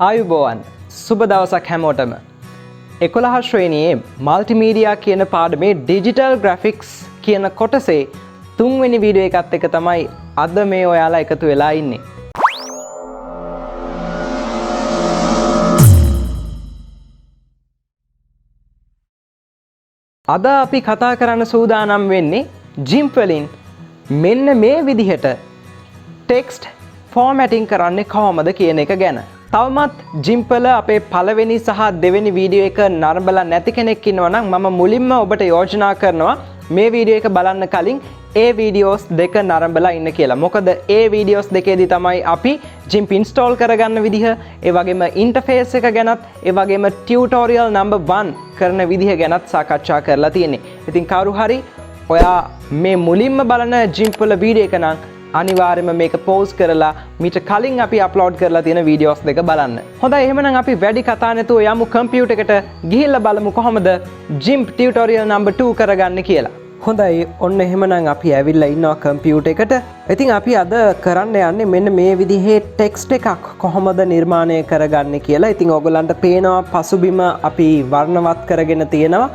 ආයුබෝවන් සුබ දවසක් හැමෝටම 11 ශ්‍රේණියේ මල්ටිමීඩියා කියන පාඩමේ ඩිජිටල් ග්‍රැෆික්ස් කියන කොටසේ තුන්වෙනි වීඩියෝ එකත් එක තමයි අද මේ ඔයාලා එකතු වෙලා ඉන්නේ. අද අපි කතා කරන්න සූදානම් වෙන්නේ GIMP වලින් මෙන්න මේ විදිහට ටෙක්ස්ට් ෆෝමැටිං කරන්නේ කොහොමද කියන එක ගැන. තවමත් GIMP වල අපේ පළවෙනි සහ දෙවෙනි වීඩියෝ එක නරඹලා නැති කෙනෙක් ඉන්නවා නම් මම මුලින්ම ඔබට යෝජනා කරනවා මේ වීඩියෝ එක බලන්න කලින් ඒ වීඩියෝස් දෙක නරඹලා ඉන්න කියලා. මොකද ඒ වීඩියෝස් දෙකේදී තමයි අපි GIMP install කරගන්න විදිහ, ඒ වගේම interface එක ගැනත්, ඒ වගේම tutorial number 1 කරන විදිහ ගැනත් සාකච්ඡා කරලා තියෙන්නේ. ඉතින් කවුරු හරි ඔයා මේ මුලින්ම බලන GIMP වල වීඩියෝ එක නම් අනිවාර්යයෙන්ම මේක පෝස් කරලා මීට කලින් අපි අප්ලෝඩ් කරලා තියෙන වීඩියෝස් දෙක බලන්න. හොඳයි එහෙනම් අපි වැඩි කතා නැතුව යමු කම්පියුටර් එකට ගිහිල්ලා බලමු කොහොමද GIMP tutorial number 2 කරගන්නේ කියලා. හොඳයි ඔන්න එහෙමනම් අපි ඇවිල්ලා ඉන්නවා කම්පියුටර් එකට. ඉතින් අපි අද කරන්න යන්නේ මෙන්න මේ විදිහේ ටෙක්ස්ට් එකක් කොහොමද නිර්මාණය කරගන්නේ කියලා. ඉතින් ඔයගොල්ලන්ට පේනවා පසුබිම අපි වර්ණවත් කරගෙන තියෙනවා.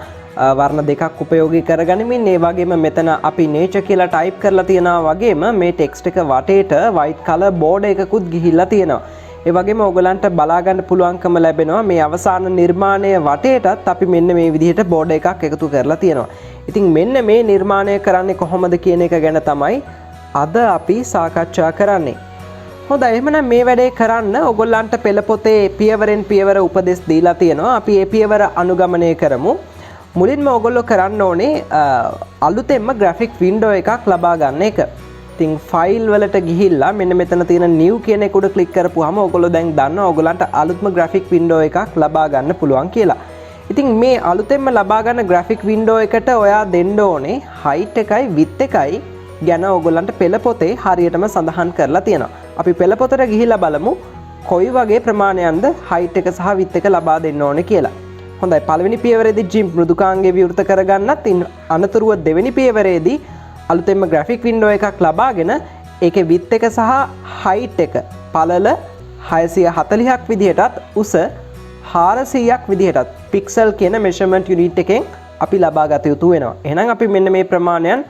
වර්ණ දෙකක් උපයෝගී කරගනිමින් ඒ වගේම මෙතන අපි nature කියලා ටයිප් කරලා තියනවා වගේම මේ ටෙක්ස්ට් එක වටේට white color border එකකුත් ගිහිල්ලා තියෙනවා. ඒ වගේම ඔයගලන්ට බලා ගන්න පුළුවන්කම ලැබෙනවා මේ අවසාන නිර්මාණය වටේටත් අපි මෙන්න මේ විදිහට border එකක් එකතු කරලා තියෙනවා. ඉතින් මෙන්න මේ නිර්මාණය කරන්නේ කොහොමද කියන එක ගැන තමයි අද අපි සාකච්ඡා කරන්නේ. හොඳයි එහෙනම් මේ වැඩේ කරන්න ඔයගලන්ට පෙළ පොතේ පියවරෙන් පියවර උපදෙස් දීලා තියෙනවා. අපි මේ පියවර අනුගමනය කරමු. මුලින්ම ඔයගොල්ලෝ කරන්න ඕනේ අලුතෙන්ම graphic window එකක් ලබා ගන්න එක. ඉතින් file වලට ගිහිල්ලා මෙන්න මෙතන තියෙන new කියන එක උඩ click කරපුවාම ඔයගොල්ලෝ දැන් දන්නවා ඔයගොල්ලන්ට අලුත්ම graphic window එකක් ලබා ගන්න පුළුවන් කියලා. ඉතින් මේ අලුතෙන්ම ලබා ගන්න graphic window එකට ඔයා දෙන්න ඕනේ height එකයි width එකයි ගැන ඔයගොල්ලන්ට පෙළ පොතේ හරියටම සඳහන් කරලා තියෙනවා. අපි පෙළ පොතට ගිහිල්ලා බලමු කොයි වගේ ප්‍රමාණයක්ද height එක සහ width එක ලබා දෙන්න ඕනේ කියලා. හොඳයි පළවෙනි පියවරේදී GIMP මෘදුකාංගය විවෘත කරගන්නත් අනතුරුව දෙවෙනි පියවරේදී අලුතෙන්ම graphic window එකක් ලබාගෙන ඒකේ width එක සහ height එක පළල 640ක් විදිහටත් උස 400ක් විදිහටත් pixel කියන measurement unit එකෙන් අපි ලබා ගත යුතු වෙනවා. එහෙනම් අපි මෙන්න මේ ප්‍රමාණයන්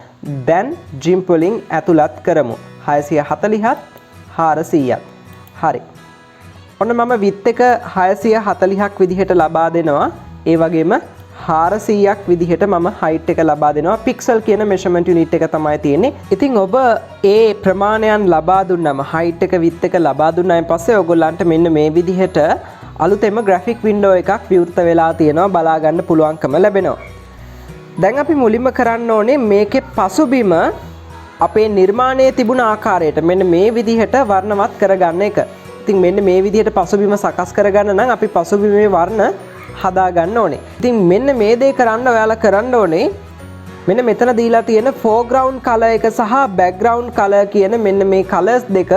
දැන් GIMP වලින් ඇතුළත් කරමු. 640ත් 400ත්. හරි. ඔන්න මම width එක 640ක් විදිහට ලබා දෙනවා. ඒ වගේම 400ක් විදිහට මම height එක ලබා දෙනවා. pixel කියන measurement unit එක තමයි තියෙන්නේ. ඉතින් ඔබ ඒ ප්‍රමාණයන් ලබා දුන්නම height එක width එක ලබා දුන්නායින් පස්සේ ඔයගොල්ලන්ට මෙන්න මේ විදිහට අලුතෙන්ම graphic window එකක් විවෘත වෙලා තියෙනවා. බලා ගන්න පුළුවන්කම ලැබෙනවා. දැන් අපි මුලින්ම කරන්න ඕනේ මේකේ පසුබිම අපේ නිර්මාණයේ තිබුණ ආකාරයට මෙන්න මේ විදිහට වර්ණවත් කරගන්න එක. ඉතින් මෙන්න මේ විදිහට පසුබිම සකස් කරගන්න නම් අපි පසුබිමේ වර්ණ හදා ගන්න ඕනේ. ඉතින් මෙන්න මේ දේ කරන්න ඔයාලා කරන්න ඕනේ මෙන්න මෙතන දීලා තියෙන foreground color එක සහ background color කියන මෙන්න මේ colors දෙක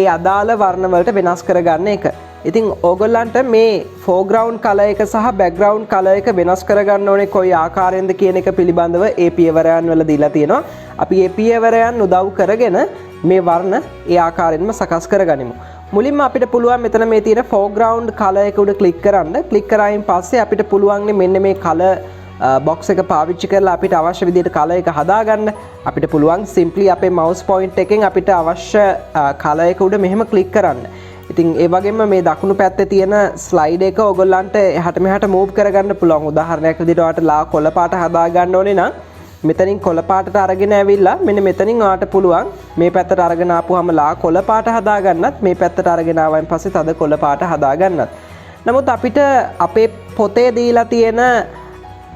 ඒ අදාළ වර්ණ වලට වෙනස් කරගන්න එක. ඉතින් ඕගොල්ලන්ට මේ foreground color එක සහ background color එක වෙනස් කරගන්න ඕනේ කොයි ආකාරයෙන්ද කියන එක පිළිබඳව ඒ පියවරයන් වල දීලා තියෙනවා. අපි මේ පියවරයන් උදව් කරගෙන මේ වර්ණ ඒ ආකාරයෙන්ම සකස් කරගනිමු. මුලින්ම අපිට පුළුවන් මෙතන මේ තියෙන foreground color එක උඩ click කරන්න. click කරායින් පස්සේ අපිට පුළුවන් මෙන්න මේ color box එක පාවිච්චි කරලා අපිට අවශ්‍ය විදිහට color එක හදාගන්න. අපිට පුළුවන් simply අපේ mouse point එකෙන් අපිට අවශ්‍ය color එක උඩ මෙහෙම click කරන්න. ඉතින් ඒ වගේම මේ දකුණු පැත්තේ තියෙන slide එක ඔයගොල්ලන්ට එහාට මෙහාට move කරගන්න පුළුවන්. උදාහරණයක් විදිහට ඔයාලට ලා කොළ පාට හදාගන්න ඕනේ නම් මෙතනින් කොළ පාටට අරගෙන ඇවිල්ලා මෙන්න මෙතනින් ඔයාලට පුළුවන් මේ පැත්තට අරගෙන ආපුවාම ලා කොළ පාට හදා ගන්නත් මේ පැත්තට අරගෙන ආවයින් පස්සේ තද කොළ පාට හදා ගන්නත්. නමුත් අපිට අපේ පොතේ දීලා තියෙන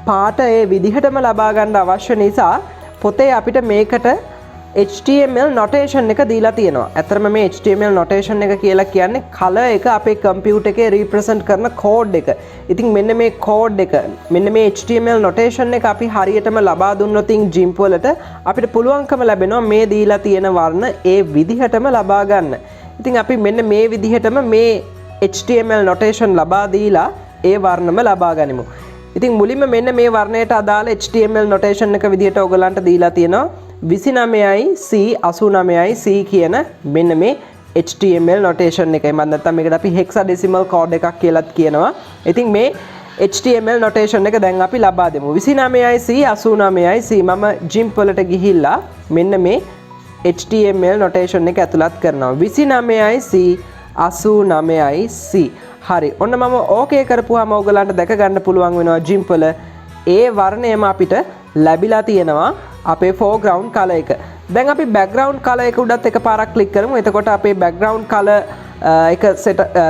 පාට ඒ විදිහටම ලබා ගන්න අවශ්‍ය නිසා පොතේ අපිට මේකට HTML notation එක දීලා තියෙනවා. ඇත්තටම මේ HTML notation එක කියලා කියන්නේ color එක අපේ කම්පියුටර් එකේ represent කරන code එක. ඉතින් මෙන්න මේ code එක මෙන්න මේ HTML notation එක අපි හරියටම ලබා දුන්නොත් GIMP වලට අපිට පුළුවන්කම ලැබෙනවා මේ දීලා තියෙන වර්ණ ඒ විදිහටම ලබා ගන්න. ඉතින් අපි මෙන්න මේ විදිහටම මේ HTML notation ලබා දීලා ඒ වර්ණම ලබා ගනිමු. ඉතින් මුලින්ම මෙන්න මේ වර්ණයට අදාළ HTML notation එක විදිහට ඔයගලන්ට දීලා තියෙනවා 29යි C 89යි C කියන මෙන්න මේ HTML notation එකයි. මම නැත්තම් මේකට අපි hexadecimal code එකක් කියලාත් කියනවා. ඉතින් මේ HTML notation එක දැන් අපි ලබා දෙමු. 29යි C 89යි C. මම GIMP වලට ගිහිල්ලා මෙන්න මේ HTML notation එක ඇතුළත් කරනවා. 29යි C 89යි C. හරි. ඔන්න මම ඕකේ කරපුවාම ඔයගලන්ට දැක ගන්න පුළුවන් වෙනවා GIMP වල ඒ වර්ණයම අපිට ලැබිලා තියෙනවා අපේ foreground color එක. දැන් අපි background color එක උඩත් එකපාරක් ක්ලික් කරමු. එතකොට අපේ background color එක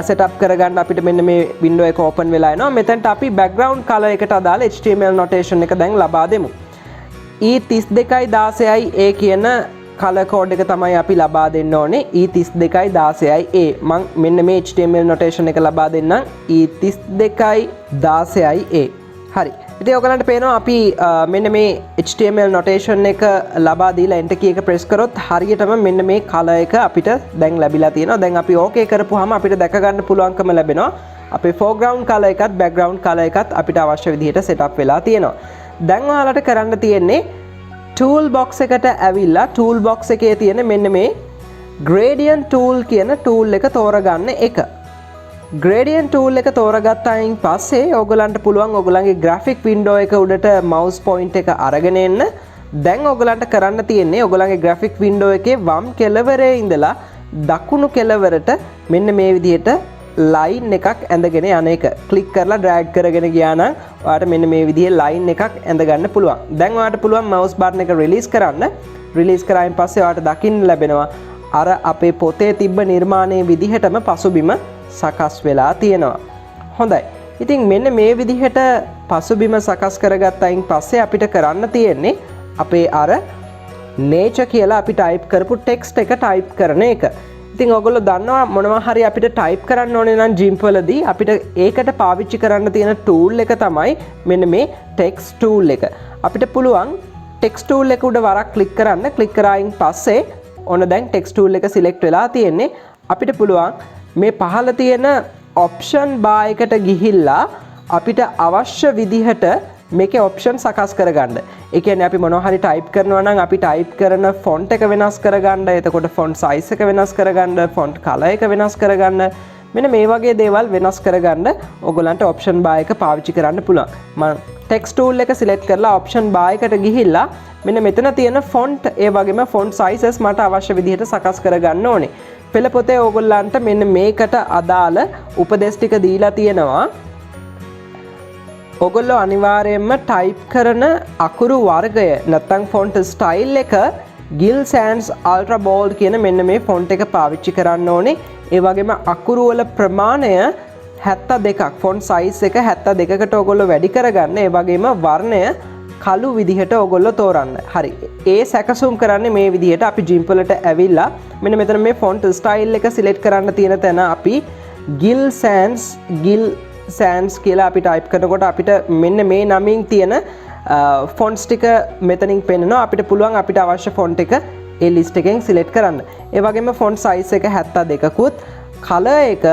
setup කරගන්න අපිට මෙන්න මේ window එක open වෙලා එනවා. මෙතනට අපි background color එකට අදාළ HTML notation එක දැන් ලබා දෙමු. E32.16යි A කියන color code එක තමයි අපි ලබා දෙන්න ඕනේ. E32.16යි A. මම මෙන්න මේ HTML notation එක ලබා දෙන්නම්. E32.16යි A. හරි. ඉතින් ඔයගලන්ට පේනවා අපි මෙන්න මේ HTML notation එක ලබා දීලා enter key එක press කරොත් හරියටම මෙන්න මේ color එක අපිට දැන් ලැබිලා තියෙනවා. දැන් අපි okay කරපුවාම අපිට දැක ගන්න පුළුවන්කම ලැබෙනවා. අපේ foreground color එකත් background color එකත් අපිට අවශ්‍ය විදිහට setup වෙලා තියෙනවා. දැන් ඔයාලට කරන්න තියෙන්නේ tool box එකට ඇවිල්ලා tool box එකේ තියෙන මෙන්න මේ gradient tool කියන tool එක තෝරගන්න එක. gradient tool එක තෝරගත්තායින් පස්සේ ඔයගලන්ට පුළුවන් ඔයගලන්ගේ graphic window එක උඩට mouse point එක අරගෙන එන්න. දැන් ඔයගලන්ට කරන්න තියෙන්නේ ඔයගලන්ගේ graphic window එකේ වම් කෙළවරේ ඉඳලා දකුණු කෙළවරට මෙන්න මේ විදිහට line එකක් ඇඳගෙන යන එක. click කරලා drag කරගෙන ගියා නම් ඔයාලට මෙන්න මේ විදිහේ line එකක් ඇඳ ගන්න පුළුවන්. දැන් ඔයාලට පුළුවන් mouse button එක release කරන්න. release කරායින් පස්සේ ඔයාලට දකින්න ලැබෙනවා අර අපේ පොතේ තිබ්බ නිර්මාණයේ විදිහටම පසුබිම සකස් වෙලා තියෙනවා. හොඳයි. ඉතින් මෙන්න මේ විදිහට පසුබිම සකස් කරගත්තයින් පස්සේ අපිට කරන්න තියෙන්නේ අපේ අර nature කියලා අපි type කරපු text එක type කරන එක. ඉතින් ඔයගොල්ලෝ දන්නවා මොනවා හරි අපිට type කරන්න ඕනේ නම් GIMP වලදී අපිට ඒකට පාවිච්චි කරන්න තියෙන tool එක තමයි මෙන්න මේ text tool එක. අපිට පුළුවන් text tool එක උඩ වරක් click කරන්න. click කරායින් පස්සේ ඔන්න දැන් text tool එක select වෙලා තියෙන්නේ. අපිට පුළුවන් මේ පහළ තියෙන option bar එකට ගිහිල්ලා අපිට අවශ්‍ය විදිහට මේකේ option සකස් කරගන්න. ඒ කියන්නේ අපි මොනවා හරි type කරනවා නම් අපි type කරන font එක වෙනස් කරගන්න, එතකොට font size එක වෙනස් කරගන්න, font color එක වෙනස් කරගන්න, මෙන්න මේ වගේ දේවල් වෙනස් කරගන්න ඔයගලන්ට option bar එක පාවිච්චි කරන්න පුළුවන්. මම text tool එක select කරලා option bar එකට ගිහිල්ලා මෙන්න මෙතන තියෙන font ඒ වගේම font sizes මට අවශ්‍ය විදිහට සකස් කරගන්න ඕනේ. පෙළ පොතේ ඕගොල්ලන්ට මෙන්න මේකට අදාළ උපදෙස් ටික දීලා තියෙනවා. ඔයගොල්ලෝ අනිවාර්යයෙන්ම type කරන අකුරු වර්ගය නැත්නම් font style එක Gill Sans Ultra Bold කියන මෙන්න මේ font එක පාවිච්චි කරන්න ඕනේ. ඒ වගේම අකුරු වල ප්‍රමාණය 72ක් font size එක 72කට ඔයගොල්ලෝ වැඩි කරගන්න. ඒ වගේම වර්ණය කළු විදිහට ඔයගොල්ලෝ තෝරන්න. හරි. ඒ සැකසුම් කරන්නේ මේ විදිහට අපි GIMP වලට ඇවිල්ලා මෙන්න මෙතන මේ font style එක select කරන්න තියෙන තැන අපි Gill Sans කියලා අපි type කරනකොට අපිට මෙන්න මේ නමින් තියෙන fonts ටික මෙතනින් පෙන්නනවා. අපිට පුළුවන් අපිට අවශ්‍ය font එක ඒ list එකෙන් select කරන්න. ඒ වගේම font size එක 72කුත් color එක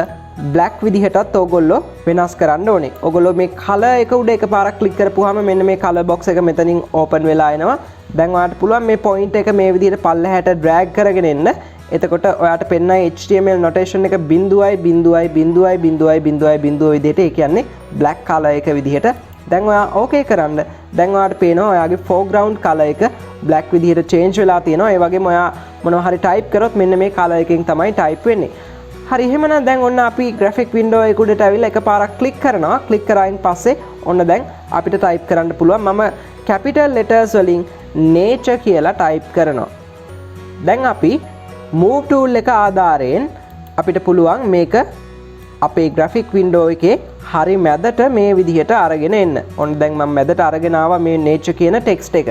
black විදිහටත් ඔයගොල්ලෝ වෙනස් කරන්න ඕනේ. ඔයගොල්ලෝ මේ color එක උඩ එකපාරක් click කරපුවාම මෙන්න මේ color box එක මෙතනින් open වෙලා එනවා. දැන් ඔයාලට පුළුවන් මේ point එක මේ විදිහට පල්ලෙහාට drag කරගෙන එන්න. එතකොට ඔයාලට පෙන්නයි HTML notation එක 0.0.0.0.0 විදිහට ඒ කියන්නේ black color එක විදිහට. දැන් ඔයා okay කරන්න. දැන් ඔයාලට පේනවා ඔයාගේ foreground color එක black විදිහට change වෙලා තියෙනවා. ඒ වගේම ඔයා මොනවා හරි type කරොත් මෙන්න මේ color එකෙන් තමයි type වෙන්නේ. හරි එහෙමනම් දැන් ඔන්න අපි graphic window එක උඩට ඇවිල්ලා එකපාරක් click කරනවා. click කරායින් පස්සේ ඔන්න දැන් අපිට type කරන්න පුළුවන්. මම capital letters වලින් nature කියලා type කරනවා. දැන් අපි move tool එක ආධාරයෙන් අපිට පුළුවන් මේක අපේ graphic window එකේ හරි මැදට මේ විදිහට අරගෙන එන්න. ඔන්න දැන් මම මැදට අරගෙන ආවා මේ nature කියන text එක.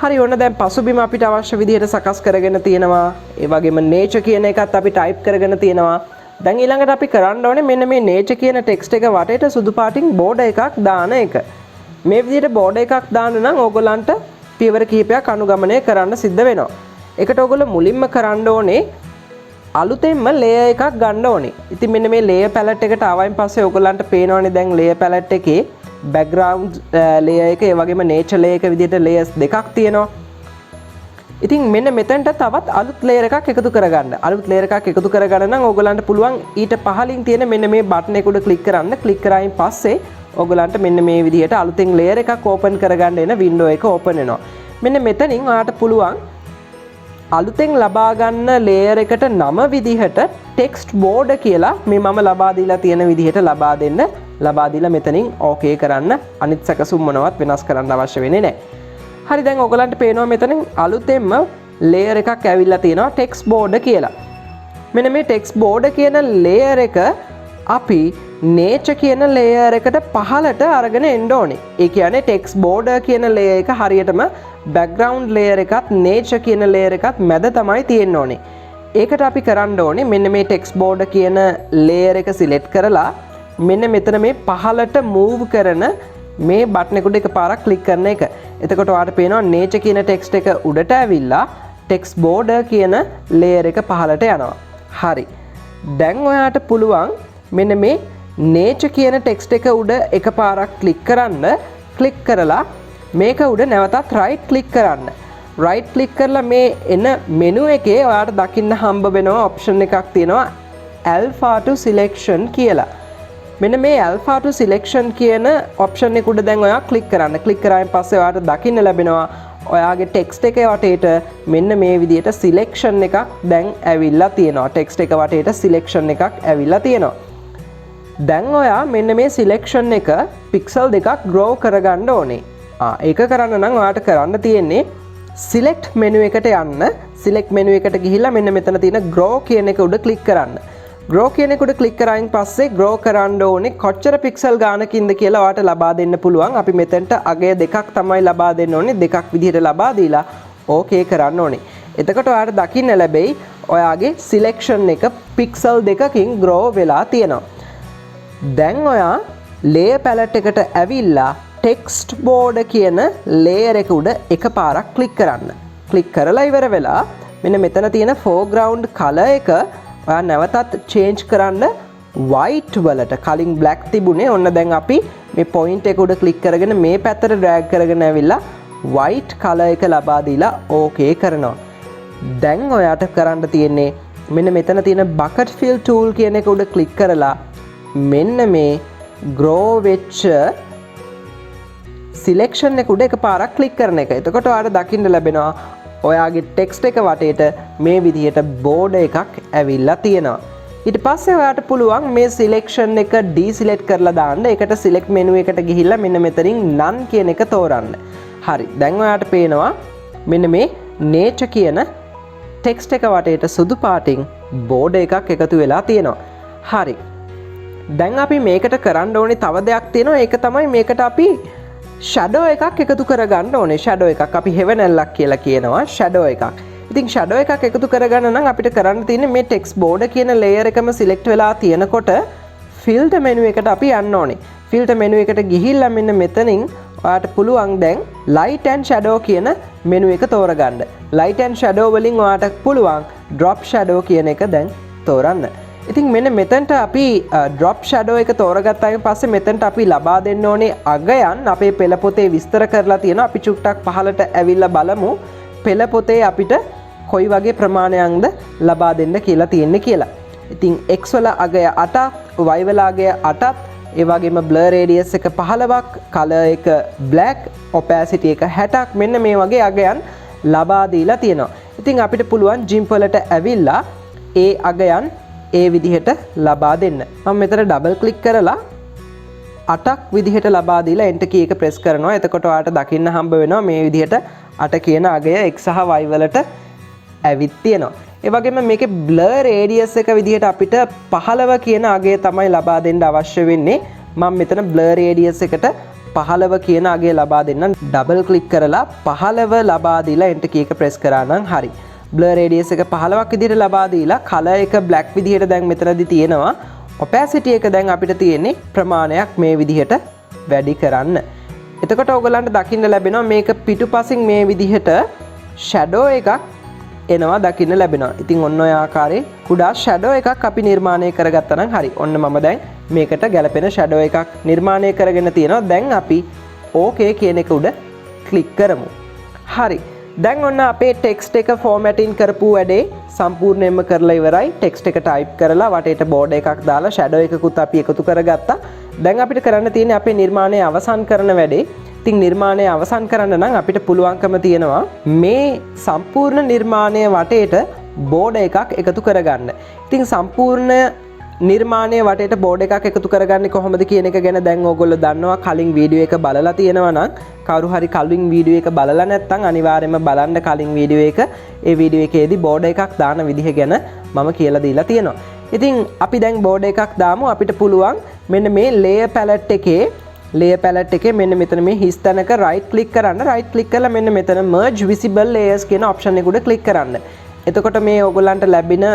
හරි ඔන්න දැන් පසුබිම අපිට අවශ්‍ය විදිහට සකස් කරගෙන තියෙනවා. ඒ වගේම nature කියන එකත් අපි type කරගෙන තියෙනවා. දැන් ඊළඟට අපි කරන්න ඕනේ මෙන්න මේ nature කියන text එක වටේට සුදු පාටින් border එකක් දාන එක. මේ විදිහට border එකක් දාන්න නම් ඕගොල්ලන්ට පියවර කිහිපයක් අනුගමනය කරන්න සිද්ධ වෙනවා. ඒකට ඕගොල්ලෝ මුලින්ම කරන්න ඕනේ අලුතෙන්ම layer එකක් ගන්න ඕනේ. ඉතින් මෙන්න මේ layer palette එකට ආවයින් පස්සේ ඕගොල්ලන්ට පේනවනේ දැන් layer palette එකේ background layer එක ඒ වගේම nature layer එක විදිහට layers දෙකක් තියෙනවා. ඉතින් මෙන්න මෙතනට තවත් අලුත් ලේයර් එකක් එකතු කරගන්න. අලුත් ලේයර් එකක් එකතු කරගන්න නම් ඕගලන්ට පුළුවන් ඊට පහලින් තියෙන මෙන්න මේ බටන් එක උඩ ක්ලික් කරන්න. ක්ලික් කරායින් පස්සේ ඕගලන්ට මෙන්න මේ විදිහට අලුතෙන් ලේයර් එකක් ඕපන් කරගන්න එන වින්ඩෝ එක ඕපන් වෙනවා. මෙන්න මෙතනින් ඔයාලට පුළුවන් අලුතෙන් ලබා ගන්න ලේයර් එකට නම විදිහට ටෙක්ස්ට් බෝඩ් කියලා මේ මම ලබා දීලා තියෙන විදිහට ලබා දෙන්න. ලබා දීලා මෙතනින් ඕකේ කරන්න. අනිත් සැකසුම් මොනවත් වෙනස් කරන්න අවශ්‍ය වෙන්නේ නැහැ. හරි දැන් ඔයගලන්ට පේනවා මෙතනින් අලුතෙන්ම ලේයර් එකක් ඇවිල්ලා තියෙනවා ටෙක්ස්ට් බෝඩ් කියලා. මෙන්න මේ ටෙක්ස්ට් බෝඩ් කියන ලේයර් එක අපි nature කියන ලේයර් එකට පහළට අරගෙන එන්න ඕනේ. ඒ කියන්නේ ටෙක්ස්ට් බෝඩ් කියන ලේයර් එක හරියටම background layer එකත් nature කියන layer එකත් මැද තමයි තියෙන්න ඕනේ. ඒකට අපි කරන්න ඕනේ මෙන්න මේ text board කියන layer එක select කරලා මෙන්න මෙතන මේ පහළට move කරන මේ බටන් එකට එකපාරක් click කරන එක. එතකොට ඔයාලට පේනවා nature කියන text එක උඩට ඇවිල්ලා text board කියන layer එක පහළට යනවා. හරි. දැන් ඔයාලට පුළුවන් මෙන්න මේ nature කියන text එක උඩ එකපාරක් click කරන්න. click කරලා මේක උඩ නැවතත් right click කරන්න. right click කරලා මේ එන menu එකේ ඔයාලට දකින්න හම්බ වෙනවා option එකක් තියෙනවා alpha to selection කියලා. මෙන්න මේ alpha to selection කියන option එක උඩ දැන් ඔයා click කරන්න. click කරායින් පස්සේ ඔයාලට දකින්න ලැබෙනවා ඔයාගේ text එකේ වටේට මෙන්න මේ විදිහට selection එකක් දැන් ඇවිල්ලා තියෙනවා. text එක වටේට selection එකක් ඇවිල්ලා තියෙනවා. දැන් ඔයා මෙන්න මේ selection එක pixel දෙකක් grow කරගන්න ඕනේ. ඒක කරන්න නම් ඔයාලට කරන්න තියෙන්නේ select menu එකට යන්න. select menu එකට ගිහිල්ලා මෙන්න මෙතන තියෙන grow කියන එක උඩ click කරන්න. grow කියන එක උඩ click කරායින් පස්සේ grow කරන්න ඕනේ කොච්චර pixel ගානකින්ද කියලා ඔයාලට ලබා දෙන්න පුළුවන්. අපි මෙතෙන්ට අගය දෙකක් තමයි ලබා දෙන්න ඕනේ. දෙකක් විදිහට ලබා දීලා okay කරන්න ඕනේ. එතකොට ඔයාලට දකින්න ලැබෙයි ඔයාගේ selection එක pixel දෙකකින් grow වෙලා තියෙනවා. දැන් ඔයා layer palette එකට ඇවිල්ලා text board කියන layer එක උඩ එකපාරක් click කරන්න. click කරලා ඉවර වෙලා මෙන්න මෙතන තියෙන foreground color එක ඔයා නැවතත් change කරන්න white වලට. කලින් black තිබුණේ. ඔන්න දැන් අපි මේ point එක උඩ click කරගෙන මේ පැත්තට drag කරගෙන ඇවිල්ලා white color එක ලබා දීලා okay කරනවා. දැන් ඔයාට කරන්න තියෙන්නේ මෙන්න මෙතන තියෙන bucket fill tool කියන එක උඩ click කරලා මෙන්න මේ grow වෙච්ච selection එක උඩ එකපාරක් click කරන එක. එතකොට ඔයාලට දකින්න ලැබෙනවා ඔයාගේ text එක වටේට මේ විදිහට border එකක් ඇවිල්ලා තියෙනවා. ඊට පස්සේ ඔයාට පුළුවන් මේ selection එක deselect කරලා දාන්න. ඒකට select menu එකට ගිහිල්ලා මෙන්න මෙතනින් none කියන එක තෝරන්න. හරි. දැන් ඔයාට පේනවා මෙන්න මේ nature කියන text එක වටේට සුදු පාටින් border එකක් එකතු වෙලා තියෙනවා. හරි. දැන් අපි මේකට කරන්න ඕනේ තව දෙයක් තියෙනවා. ඒක තමයි මේකට අපි shadow එකක් එකතු කරගන්න ඕනේ. shadow එකක් අපි හෙවණැල්ලක් කියලා කියනවා shadow එකක්. ඉතින් shadow එකක් එකතු කරගන්න නම් අපිට කරන්න තියෙන්නේ මේ text board කියන layer එකම select වෙලා තියෙනකොට filter menu එකට අපි යන්න ඕනේ. filter menu එකට ගිහිල්ලා මෙන්න මෙතනින් ඔයාට පුළුවන් දැන් light and shadow කියන menu එක තෝරගන්න. light and shadow වලින් ඔයාට පුළුවන් drop shadow කියන එක දැන් තෝරන්න. ඉතින් මෙන්න මෙතනට අපි drop shadow එක තෝරගත්තායින් පස්සේ මෙතනට අපි ලබා දෙන්න ඕනේ අගයන් අපේ පෙළ පොතේ විස්තර කරලා තියෙනවා. අපි චුට්ටක් පහළට ඇවිල්ලා බලමු පෙළ පොතේ අපිට කොයි වගේ ප්‍රමාණයක්ද ලබා දෙන්න කියලා තියෙන්නේ කියලා. ඉතින් x වල අගය 8ක්, y වල අගය 8ක්, ඒ වගේම blur radius එක 15ක්, color එක black, opacity එක 60ක් මෙන්න මේ වගේ අගයන් ලබා දීලා තියෙනවා. ඉතින් අපිට පුළුවන් GIMP වලට ඇවිල්ලා ඒ අගයන් ඒ විදිහට ලබා දෙන්න. මම මෙතන ඩබල් ක්ලික් කරලා 8ක් විදිහට ලබා දීලා enter key එක press කරනවා. එතකොට ඔයාලට දකින්න හම්බ වෙනවා මේ විදිහට 8 කියන අගය x සහ y වලට ඇවිත් තියෙනවා. ඒ වගේම මේකේ blur radius එක විදිහට අපිට 15 කියන අගය තමයි ලබා දෙන්න අවශ්‍ය වෙන්නේ. මම මෙතන blur radius එකට 15 කියන අගය ලබා දෙන්නම්. ඩබල් ක්ලික් කරලා 15 ලබා දීලා enter key එක press කරා නම් හරි. blur radius එක 15ක් විදිහට ලබා දීලා color එක black විදිහට දැන් මෙතනදී තියෙනවා. opacity එක දැන් අපිට තියෙන්නේ ප්‍රමාණයක් මේ විදිහට වැඩි කරන්න. එතකොට ඔයගලන්ට දකින්න ලැබෙනවා මේක පිටුපසින් මේ විදිහට shadow එකක් එනවා දකින්න ලැබෙනවා. ඉතින් ඔන්න ඔය ආකාරයේ කුඩා shadow එකක් අපි නිර්මාණය කරගත්තා නම් හරි. ඔන්න මම දැන් මේකට ගැලපෙන shadow එකක් නිර්මාණය කරගෙන තියෙනවා. දැන් අපි okay කියන එක උඩ click කරමු. හරි. දැන් ඔන්න අපේ ටෙක්ස්ට් එක ෆෝමැටින් කරපු වැඩේ සම්පූර්ණයෙන්ම කරලා ඉවරයි. ටෙක්ස්ට් එක ටයිප් කරලා වටේට බෝඩර් එකක් දාලා ෂැඩෝ එකකුත් අපි එකතු කරගත්තා. දැන් අපිට කරන්න තියෙන්නේ අපේ නිර්මාණය අවසන් කරන වැඩේ. ඉතින් නිර්මාණය අවසන් කරන්න නම් අපිට පුළුවන්කම තියෙනවා මේ සම්පූර්ණ නිර්මාණය වටේට බෝඩර් එකක් එකතු කරගන්න. ඉතින් සම්පූර්ණ නිර්මාණය වටේට බෝඩ් එකක් එකතු කරගන්නේ කොහොමද කියන එක ගැන දැන් ඕගොල්ලෝ දන්නවා. කලින් වීඩියෝ එක බලලා තියෙනවා නම් කවුරු හරි කලින් වීඩියෝ එක බලලා නැත්නම් අනිවාර්යයෙන්ම බලන්න කලින් වීඩියෝ එක. ඒ වීඩියෝ එකේදී බෝඩ් එකක් දාන විදිහ ගැන මම කියලා දීලා තියෙනවා. ඉතින් අපි දැන් බෝඩ් එකක් දාමු. අපිට පුළුවන් මෙන්න මේ layer palette එකේ මෙන්න මෙතන මේ හිස් තැනක right click කරන්න. right click කරලා මෙන්න මෙතන merge visible layers කියන option එක උඩ click කරන්න. එතකොට මේ ඕගොල්ලන්ට ලැබෙන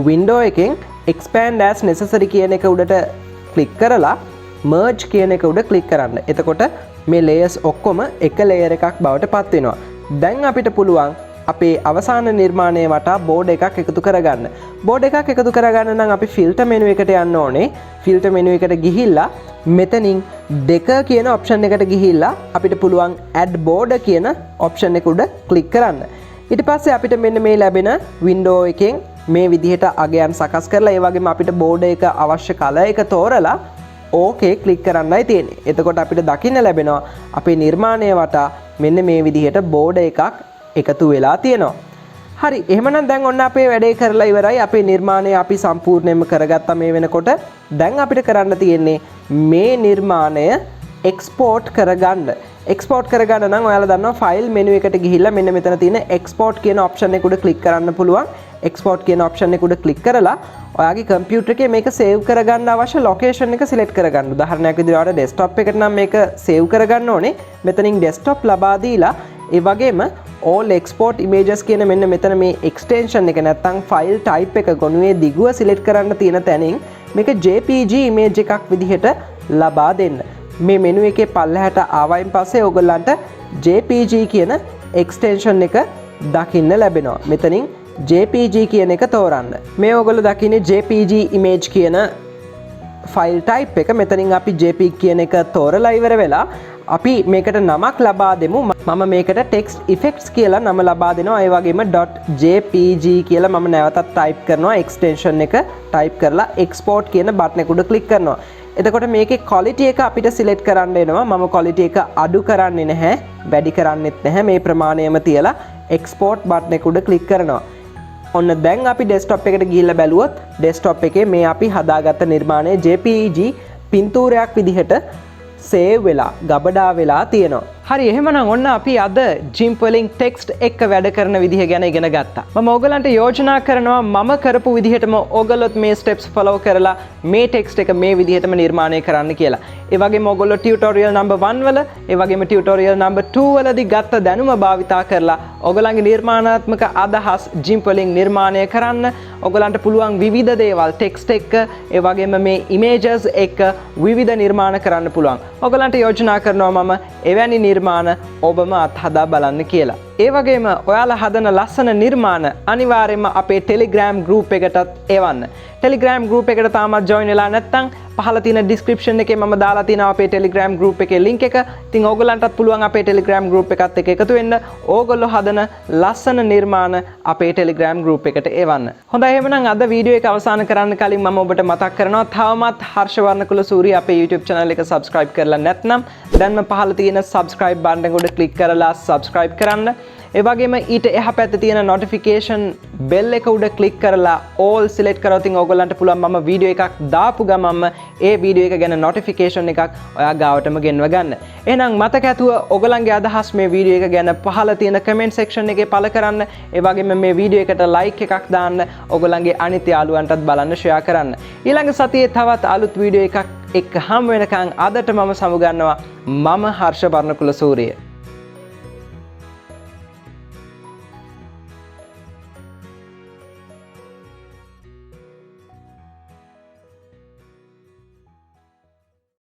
window එකෙන් expand as necessary කියන එක උඩට click කරලා merge කියන එක උඩ click කරන්න. එතකොට මේ layers ඔක්කොම එක layer එකක් බවට පත් වෙනවා. දැන් අපිට පුළුවන් අපේ අවසාන නිර්මාණය වටා බෝඩ් එකක් එකතු කරගන්න. බෝඩ් එකක් එකතු කරගන්න නම් අපි filter menu එකට යන්න ඕනේ. filter menu එකට ගිහිල්ලා මෙතනින් දෙක කියන option එකට ගිහිල්ලා අපිට පුළුවන් add border කියන option එක උඩ click කරන්න. ඊට පස්සේ අපිට මෙන්න මේ ලැබෙන window එකෙන් මේ විදිහට අගයන් සකස් කරලා ඒ වගේම අපිට බෝඩර් එක අවශ්‍ය කලර් එක තෝරලා ඕකේ ක්ලික් කරන්නයි තියෙන්නේ. එතකොට අපිට දකින්න ලැබෙනවා අපේ නිර්මාණය වටා මෙන්න මේ විදිහට බෝඩර් එකක් එකතු වෙලා තියෙනවා. හරි, එහෙමනම් දැන් ඔන්න අපේ වැඩේ කරලා ඉවරයි. අපේ නිර්මාණය අපි සම්පූර්ණයෙන්ම කරගත්තා මේ වෙනකොට. දැන් අපිට කරන්න තියෙන්නේ මේ නිර්මාණය එක්ස්පෝර්ට් කරගන්න. එක්ස්පෝර්ට් කරගන්න නම් ඔයාලා දන්නවා ෆයිල් මෙනු එකට ගිහිල්ලා මෙන්න මෙතන තියෙන එක්ස්පෝර්ට් කියන ඔප්ෂන් එක උඩ ක්ලික් කරන්න පුළුවන්. එක්ස්පෝර්ට් කියන ඔප්ෂන් එක උඩ ක්ලික් කරලා ඔයාගේ කම්පියුටර් එකේ මේක සේව් කරගන්න අවශ්‍ය ලොකේෂන් එක සිලෙක්ට් කරගන්න. උදාහරණයක් විදිහට ඔයාලා ඩෙස්ක්ටොප් එකට නම් මේක සේව් කරගන්න ඕනේ. මෙතනින් ඩෙස්ක්ටොප් ලබා දීලා ඒ වගේම all export images කියන මෙන්න මෙතන මේ extension එක නැත්නම් file type එක ගොනුවේ දිගුව සිලෙක්ට් කරන්න තියෙන තැනින් මේක JPG image එකක් විදිහට ලබා දෙන්න. මේ මෙනු එකේ පල්ලෙහාට ආවයින් පස්සේ ඔයගොල්ලන්ට JPG කියන extension එක දකින්න ලැබෙනවා. මෙතනින් JPG කියන එක තෝරන්න. මේ ඔයගොල්ලෝ දකින්නේ JPG image කියන file type එක. මෙතනින් අපි JPG කියන එක තෝරලා ඉවර වෙලා අපි මේකට නමක් ලබා දෙමු. මම මේකට text effects කියලා නම ලබා දෙනවා. ඒ වගේම .jpg කියලා මම නැවතත් type කරනවා. extension එක type කරලා export කියන button එක උඩ click කරනවා. එතකොට මේකේ quality එක අපිට select කරන්න එනවා. මම quality එක අඩු කරන්නේ නැහැ, වැඩි කරන්නෙත් නැහැ. මේ ප්‍රමාණයම තියලා export button එක උඩ click කරනවා. ඔන්න දැන් අපි desktop එකට ගිහිල්ලා බැලුවොත් desktop එකේ මේ අපි හදාගත්ත නිර්මාණය JPG පින්තූරයක් විදිහට සේව් වෙලා ගබඩා වෙලා තියෙනවා. හරි, එහෙමනම් ඔන්න අපි අද GIMP වලින් ටෙක්ස්ට් එක්ක වැඩ කරන විදිහ ගැන ඉගෙන ගත්තා. මම ඕගලන්ට යෝජනා කරනවා මම කරපු විදිහටම ඕගොල්ලොත් මේ ස්ටෙප්ස් ෆලෝ කරලා මේ ටෙක්ස්ට් එක මේ විදිහටම නිර්මාණය කරන්න කියලා. ඒ වගේම ඕගොල්ලෝ ටියුටෝරියල් නම්බර් 1 වල, ඒ වගේම ටියුටෝරියල් නම්බර් 2 වලදී ගත්ත දැනුම භාවිතා කරලා ඕගලන්ගේ නිර්මාණාත්මක අදහස් GIMP වලින් නිර්මාණය කරන්න. ඕගලන්ට පුළුවන් විවිධ දේවල් ටෙක්ස්ට් එක්ක, ඒ වගේම මේ ඉමේජස් එක්ක විවිධ නිර්මාණ කරන්න පුළුවන්. ඕගලන්ට යෝජනා කරනවා මම එවැනි නිර්මාණ ඔබම අත්හදා බලන්න කියලා. ඒ වගේම ඔයාලා හදන ලස්සන නිර්මාණ අනිවාර්යයෙන්ම අපේ Telegram group එකටත් එවන්න. Telegram group එකට තාමත් join වෙලා නැත්නම් පහළ තියෙන description එකේ මම දාලා තියෙනවා අපේ Telegram group එකේ link එක. ඉතින් ඕගොල්ලන්ටත් පුළුවන් අපේ Telegram group එකත් එක්ක එකතු වෙන්න. ඕගොල්ලෝ හදන ලස්සන නිර්මාණ අපේ Telegram group එකට එවන්න. හොඳයි, එහෙනම් අද වීඩියෝ එක අවසන් කරන්න කලින් මම ඔබට මතක් කරනවා තවමත් හර්ෂ වර්ණකුලසූරිය අපේ YouTube channel එක subscribe කරලා නැත්නම් දැන්ම පහළ තියෙන subscribe button එක උඩ click කරලා subscribe කරන්න. ඒ වගේම ඊට එහා පැත්තේ තියෙන notification bell එක උඩ click කරලා all select කරොත් ඔයගොල්ලන්ට පුළුවන් මම වීඩියෝ එකක් දාපු ගමන්ම ඒ වීඩියෝ එක ගැන notification එකක් ඔයා ගාවටම ගෙන්ව ගන්න. එහෙනම් මතක ඇතුව ඔයගොල්ලන්ගේ අදහස් මේ වීඩියෝ එක ගැන පහළ තියෙන comment section එකේ පළ කරන්න. ඒ වගේම මේ වීඩියෝ එකට like එකක් දාන්න. ඔයගොල්ලන්ගේ අනිත් යාළුවන්ටත් බලන්න share කරන්න. ඊළඟ සතියේ තවත් අලුත් වීඩියෝ එකක් එක්ක හම් වෙනකන් අදට මම සමුගන්නවා. මම හර්ෂ වර්ණකුලසූරිය.